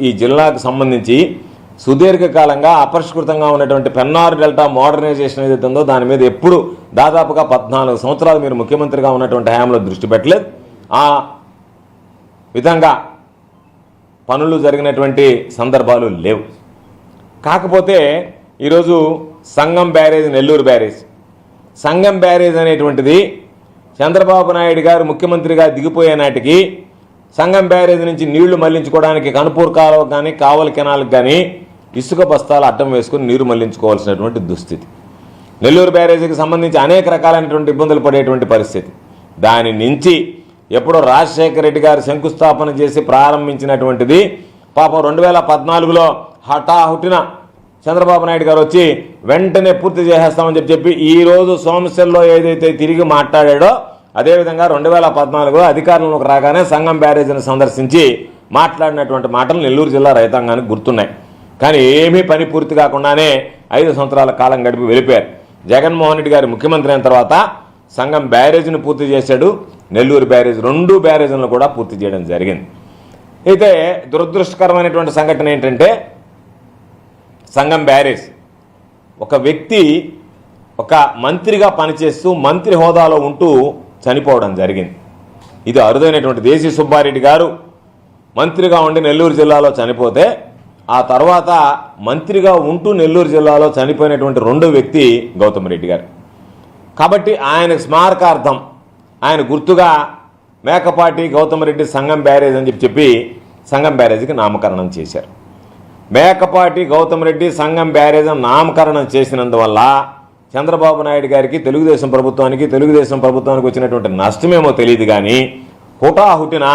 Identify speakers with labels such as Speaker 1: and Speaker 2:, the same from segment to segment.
Speaker 1: ఈ జిల్లాకు సంబంధించి సుదీర్ఘకాలంగా అపరిష్కృతంగా ఉన్నటువంటి పెన్నార్ డెల్టా మోడర్నైజేషన్ ఏదైతే ఉందో దాని మీద ఎప్పుడు దాదాపుగా 14 సంవత్సరాలు మీరు ముఖ్యమంత్రిగా ఉన్నటువంటి హయాంలో దృష్టి పెట్టలేదు. ఆ విధంగా పనులు జరిగినటువంటి సందర్భాలు లేవు. కాకపోతే ఈరోజు సంగం బ్యారేజ్, నెల్లూరు బ్యారేజ్, సంగం బ్యారేజ్ అనేటువంటిది చంద్రబాబు నాయుడు గారు ముఖ్యమంత్రిగా దిగిపోయే నాటికి సంగం బ్యారేజ్ నుంచి నీళ్లు మళ్లించుకోవడానికి కనుపూర్ కాలువ కానీ కావలి కెనాల్కి కానీ ఇసుక బస్తాలు అడ్డం వేసుకుని నీరు మళ్లించుకోవాల్సినటువంటి దుస్థితి. నెల్లూరు బ్యారేజీకి సంబంధించి అనేక రకాలైనటువంటి ఇబ్బందులు పడేటువంటి పరిస్థితి. దాని నుంచి ఎప్పుడో రాజశేఖర రెడ్డి గారు శంకుస్థాపన చేసి ప్రారంభించినటువంటిది పాపం 2014లో హఠాహుటిన చంద్రబాబు నాయుడు గారు వచ్చి వెంటనే పూర్తి చేసేస్తామని చెప్పి ఈరోజు సోమశిలలో ఏదైతే తిరిగి మాట్లాడాడో అదేవిధంగా 2014లో అధికారంలోకి రాగానే సంగం బ్యారేజీని సందర్శించి మాట్లాడినటువంటి మాటలు నెల్లూరు జిల్లా రైతాంగానికి గుర్తున్నాయి. కానీ ఏమీ పని పూర్తి కాకుండానే 5 సంవత్సరాల కాలం గడిపి వెళ్ళిపోయారు. జగన్మోహన్ రెడ్డి గారు ముఖ్యమంత్రి అయిన తర్వాత సంగం బ్యారేజీని పూర్తి చేశాడు, నెల్లూరు బ్యారేజ్ 2 బ్యారేజీలను కూడా పూర్తి చేయడం జరిగింది. అయితే దురదృష్టకరమైనటువంటి సంఘటన ఏంటంటే సంగం బ్యారేజ్ ఒక వ్యక్తి ఒక మంత్రిగా పనిచేస్తూ మంత్రి హోదాలో ఉంటూ చనిపోవడం జరిగింది. ఇది అరుదైనటువంటి. దేశీ సుబ్బారెడ్డి గారు మంత్రిగా ఉండి నెల్లూరు జిల్లాలో చనిపోతే ఆ తర్వాత మంత్రిగా ఉంటూ నెల్లూరు జిల్లాలో చనిపోయినటువంటి 2వ వ్యక్తి గౌతమ్ రెడ్డి గారు. కాబట్టి ఆయన స్మారకార్థం ఆయన గుర్తుగా మేకపాటి గౌతమ్ రెడ్డి సంగం బ్యారేజ్ అని చెప్పి సంగం బ్యారేజీకి నామకరణం చేశారు. మేకపాటి గౌతమ్ రెడ్డి సంగం బ్యారేజ్ నామకరణం చేసినందువల్ల చంద్రబాబు నాయుడు గారికి తెలుగుదేశం ప్రభుత్వానికి వచ్చినటువంటి నష్టమేమో తెలియదు కానీ హుటాహుటిన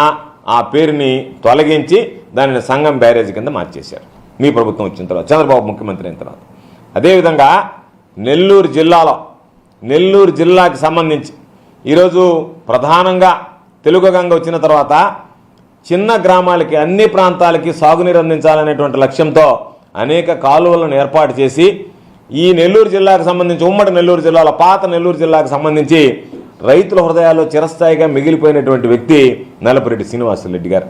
Speaker 1: ఆ పేరుని తొలగించి దానిని సంగం బ్యారేజ్ కింద మార్చేశారు మీ ప్రభుత్వం వచ్చిన తర్వాత, చంద్రబాబు ముఖ్యమంత్రి అయిన తర్వాత. అదేవిధంగా నెల్లూరు జిల్లాకి సంబంధించి ఈరోజు ప్రధానంగా తెలుగు గంగ వచ్చిన తర్వాత చిన్న గ్రామాలకి అన్ని ప్రాంతాలకి సాగునీరు అందించాలనేటువంటి లక్ష్యంతో అనేక కాలువలను ఏర్పాటు చేసి ఈ నెల్లూరు జిల్లాకు సంబంధించి ఉమ్మడి నెల్లూరు జిల్లాలో పాత నెల్లూరు జిల్లాకు సంబంధించి రైతుల హృదయాల్లో చిరస్థాయిగా మిగిలిపోయినటువంటి వ్యక్తి నల్లపురెడ్డి శ్రీనివాసరెడ్డి గారు.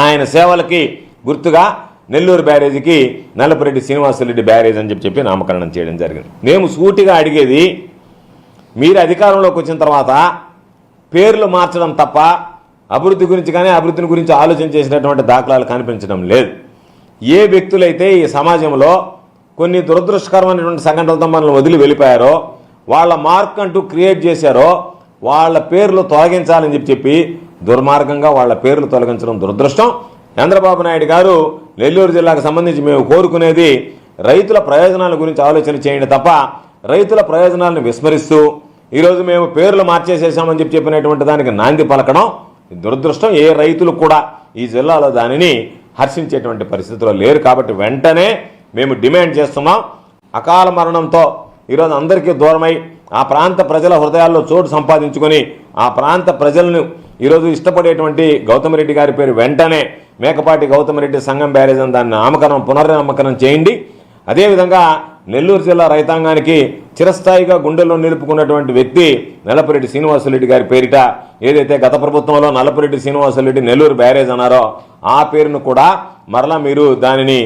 Speaker 1: ఆయన సేవలకి గుర్తుగా నెల్లూరు బ్యారేజీకి నల్లపురెడ్డి శ్రీనివాసరెడ్డి బ్యారేజ్ అని చెప్పి నామకరణం చేయడం జరిగింది. మేము సూటిగా అడిగేది, మీరు అధికారంలోకి వచ్చిన తర్వాత పేర్లు మార్చడం తప్ప అభివృద్ధి గురించి కానీ అభివృద్ధిని గురించి ఆలోచన చేసినటువంటి దాఖలాలు కనిపించడం లేదు. ఏ వ్యక్తులైతే ఈ సమాజంలో కొన్ని దురదృష్టకరమైనటువంటి సంఘటనలతో మనల్ని వదిలి వెళ్ళిపోయారో, వాళ్ళ మార్క్ అంటూ క్రియేట్ చేశారో వాళ్ళ పేర్లు తొలగించాలని చెప్పి దుర్మార్గంగా వాళ్ళ పేర్లు తొలగించడం దురదృష్టం. చంద్రబాబు నాయుడు గారు నెల్లూరు జిల్లాకు సంబంధించి మేము కోరుకునేది రైతుల ప్రయోజనాల గురించి ఆలోచన చేయండి తప్ప రైతుల ప్రయోజనాలను విస్మరిస్తూ ఈరోజు మేము పేర్లు మార్చేసేసామని చెప్పినటువంటి దానికి నాంది పలకడం దురదృష్టం. ఏ రైతులు కూడా ఈ జిల్లాలో దానిని హర్షించేటువంటి పరిస్థితిలో లేరు. కాబట్టి వెంటనే మేము డిమాండ్ చేస్తున్నాం, అకాల మరణంతో ఈరోజు అందరికీ దూరమై ఆ ప్రాంత ప్రజల హృదయాల్లో చోటు సంపాదించుకొని ఆ ప్రాంత ప్రజలను ఈరోజు ఇష్టపడేటువంటి గౌతమ్ రెడ్డి గారి పేరు వెంటనే మేకపాటి గౌతమ్ రెడ్డి సంగం బ్యారేజ్ అని దాన్ని పునర్నామకరణం చేయండి. అదేవిధంగా నెల్లూరు జిల్లా రైతాంగానికి చిరస్థాయిగా గుండెల్లో నిలుపుకున్నటువంటి వ్యక్తి నల్లపురెడ్డి శ్రీనివాసరెడ్డి గారి పేరిట ఏదైతే గత ప్రభుత్వంలో నల్లపురెడ్డి శ్రీనివాసరెడ్డి నెల్లూరు బ్యారేజ్ అన్నారో ఆ పేరును కూడా మరలా మీరు దానిని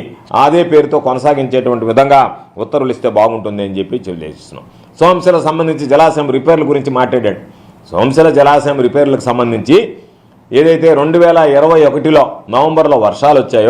Speaker 1: అదే పేరుతో కొనసాగించేటువంటి విధంగా ఉత్తర్వులు ఇస్తే బాగుంటుంది అని చెప్పి తెలియజేస్తున్నాం. సోమశిల సంబంధించి జలాశయం రిపేర్ల గురించి మాట్లాడాడు. సోమశిల జలాశయం రిపేర్లకు సంబంధించి ఏదైతే 2021లో నవంబర్లో వర్షాలు వచ్చాయో